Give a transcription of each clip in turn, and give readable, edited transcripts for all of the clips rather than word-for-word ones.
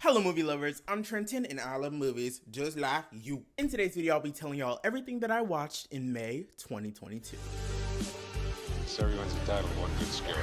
Hello movie lovers, I'm Trenton and I love movies just like you. In today's video, I'll be telling y'all everything that I watched in May 2022. So everyone's entitled to one good scare.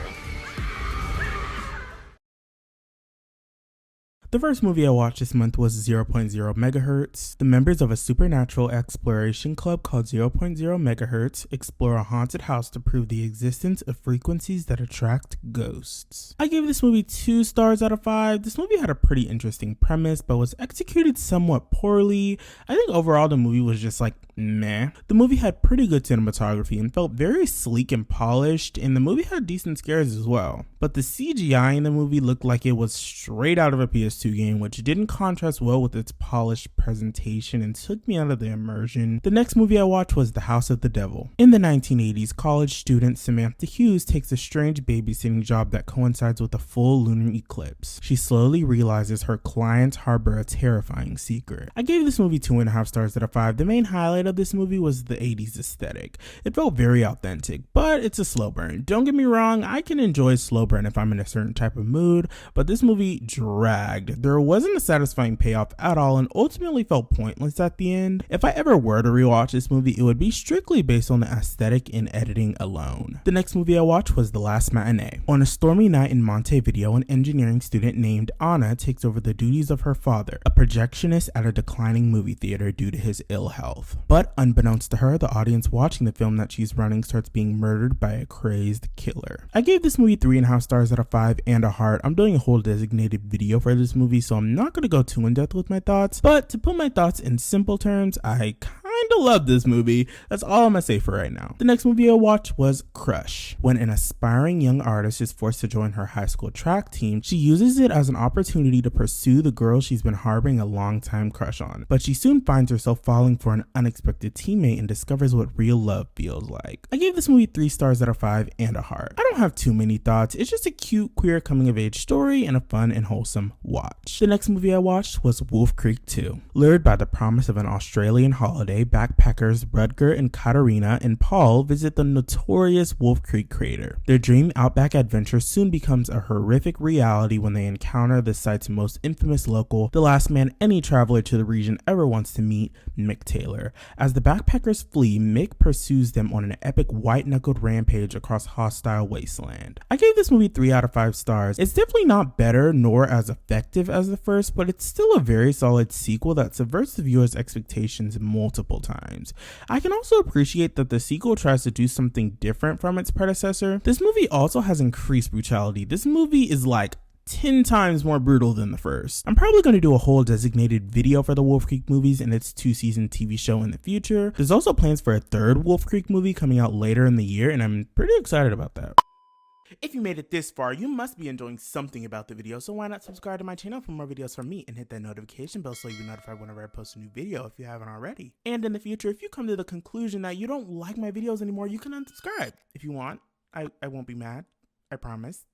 The first movie I watched this month was 0.0 Megahertz. The members of a supernatural exploration club called 0.0 Megahertz explore a haunted house to prove the existence of frequencies that attract ghosts. I gave this movie 2 stars out of 5. This movie had a pretty interesting premise, but was executed somewhat poorly. I think overall the movie was just like meh. The movie had pretty good cinematography and felt very sleek and polished, and the movie had decent scares as well. But the CGI in the movie looked like it was straight out of a PS2 game, which didn't contrast well with its polished presentation and took me out of the immersion. The next movie I watched was The House of the Devil. In the 1980s, college student Samantha Hughes takes a strange babysitting job that coincides with a full lunar eclipse. She slowly realizes her clients harbor a terrifying secret. I gave this movie 2.5 stars out of 5. The main highlight of this movie was the 80s aesthetic. It felt very authentic, but it's a slow burn. Don't get me wrong, I can enjoy slow burn if I'm in a certain type of mood, but this movie dragged. There wasn't a satisfying payoff at all and ultimately felt pointless at the end. If I ever were to rewatch this movie, it would be strictly based on the aesthetic and editing alone. The next movie I watched was The Last Matinee. On a stormy night in Montevideo, an engineering student named Anna takes over the duties of her father, a projectionist at a declining movie theater due to his ill health. But unbeknownst to her, the audience watching the film that she's running starts being murdered by a crazed killer. I gave this movie 3.5 stars out of 5 and a heart. I'm doing a whole designated video for this movie, so I'm not going to go too in depth with my thoughts, but to put my thoughts in simple terms, I kind of love this movie. That's all I'm going to say for right now. The next movie I watched was Crush. When an aspiring young artist is forced to join her high school track team, she uses it as an opportunity to pursue the girl she's been harboring a long time crush on. But she soon finds herself falling for an unexpected teammate and discovers what real love feels like. I gave this movie 3 stars out of 5 and a heart. I don't have too many thoughts. It's just a cute queer coming of age story and a fun and wholesome watch. The next movie I watched was Wolf Creek 2. Lured by the promise of an Australian holiday, backpackers Rutger and Katarina and Paul visit the notorious Wolf Creek crater. Their dream outback adventure soon becomes a horrific reality when they encounter the site's most infamous local, the last man any traveler to the region ever wants to meet, Mick Taylor. As the backpackers flee, Mick pursues them on an epic white-knuckled rampage across hostile wasteland. I gave this movie 3 out of 5 stars. It's definitely not better nor as effective as the first, but it's still a very solid sequel that subverts the viewer's expectations multiple times. I can also appreciate that the sequel tries to do something different from its predecessor. This movie also has increased brutality. This movie is like 10 times more brutal than the first. I'm probably going to do a whole designated video for the Wolf Creek movies and its 2-season TV show in the future. There's also plans for a 3rd Wolf Creek movie coming out later in the year, and I'm pretty excited about that. If you made it this far, you must be enjoying something about the video, so why not subscribe to my channel for more videos from me and hit that notification bell so you'll be notified whenever I post a new video if you haven't already. And in the future, if you come to the conclusion that you don't like my videos anymore, you can unsubscribe. If you want, I won't be mad. I promise.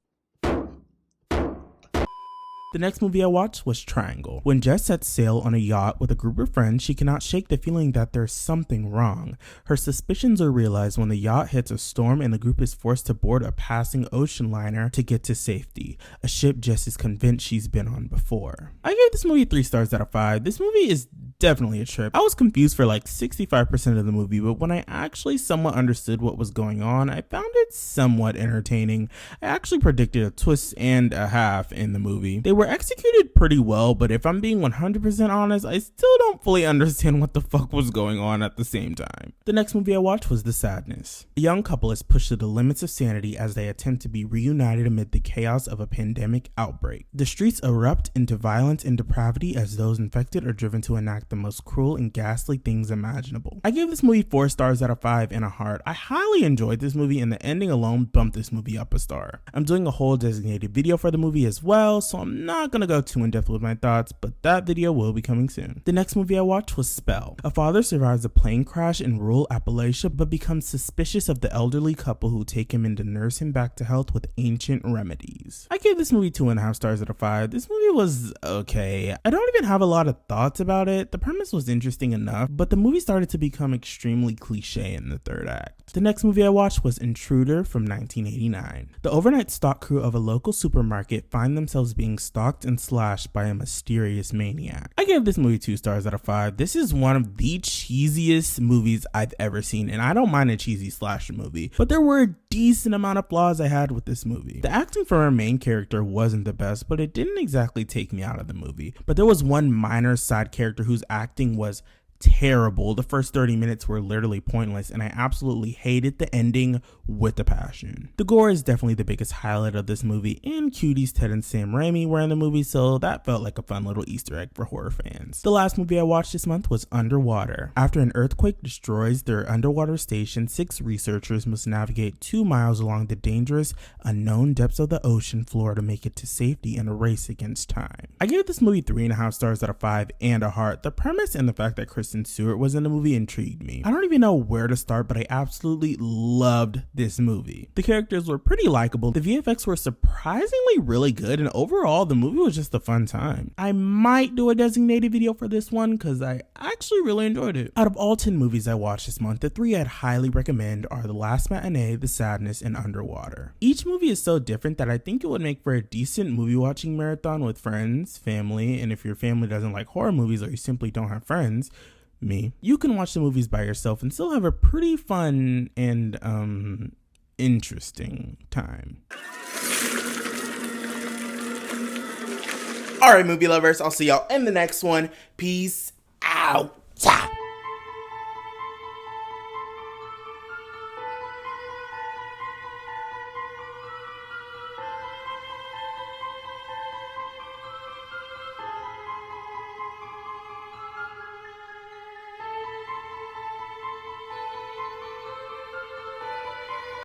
The next movie I watched was Triangle. When Jess sets sail on a yacht with a group of friends, she cannot shake the feeling that there's something wrong. Her suspicions are realized when the yacht hits a storm and the group is forced to board a passing ocean liner to get to safety, a ship Jess is convinced she's been on before. I gave this movie 3 stars out of 5. This movie is definitely a trip. I was confused for like 65% of the movie, but when I actually somewhat understood what was going on, I found it somewhat entertaining. I actually predicted a twist and a half in the movie. They were executed pretty well, but if I'm being 100% honest, I still don't fully understand what the fuck was going on at the same time. The next movie I watched was The Sadness. A young couple is pushed to the limits of sanity as they attempt to be reunited amid the chaos of a pandemic outbreak. The streets erupt into violence and depravity as those infected are driven to enact the most cruel and ghastly things imaginable. I gave this movie 4 stars out of 5 and a heart. I highly enjoyed this movie and the ending alone bumped this movie up a star. I'm doing a whole designated video for the movie as well, so I'm not gonna go too in depth with my thoughts, but that video will be coming soon. The next movie I watched was Spell. A father survives a plane crash in rural Appalachia but becomes suspicious of the elderly couple who take him in to nurse him back to health with ancient remedies. I gave this movie 2.5 stars out of 5. This movie was okay. I don't even have a lot of thoughts about it. The premise was interesting enough, but the movie started to become extremely cliche in the third act. The next movie I watched was Intruder from 1989. The overnight stalk crew of a local supermarket find themselves being stalked and slashed by a mysterious maniac. I gave this movie 2 stars out of 5. This is one of the cheesiest movies I've ever seen, and I don't mind a cheesy slasher movie, but there were a decent amount of flaws I had with this movie. The acting from our main character wasn't the best, but it didn't exactly take me out of the movie. But there was one minor side character whose acting was terrible. The first 30 minutes were literally pointless, and I absolutely hated the ending with a passion. The gore is definitely the biggest highlight of this movie, and cuties Ted and Sam Raimi were in the movie, so that felt like a fun little Easter egg for horror fans. The last movie I watched this month was Underwater. After an earthquake destroys their underwater station, 6 researchers must navigate 2 miles along the dangerous, unknown depths of the ocean floor to make it to safety in a race against time. I gave this movie 3.5 stars out of 5 and a heart. The premise and the fact that Kristen Stewart was in the movie intrigued me. I don't even know where to start, but I absolutely loved this movie. The characters were pretty likable, the VFX were surprisingly really good, and overall the movie was just a fun time. I might do a designated video for this one because I actually really enjoyed it. Out of all 10 movies I watched this month, the 3 I'd highly recommend are The Last Matinee, The Sadness, and Underwater. Each movie is so different that I think it would make for a decent movie watching marathon with friends, family, and if your family doesn't like horror movies or you simply don't have friends, me, you can watch the movies by yourself and still have a pretty fun and interesting time. Alright, movie lovers, I'll see y'all in the next one. Peace out.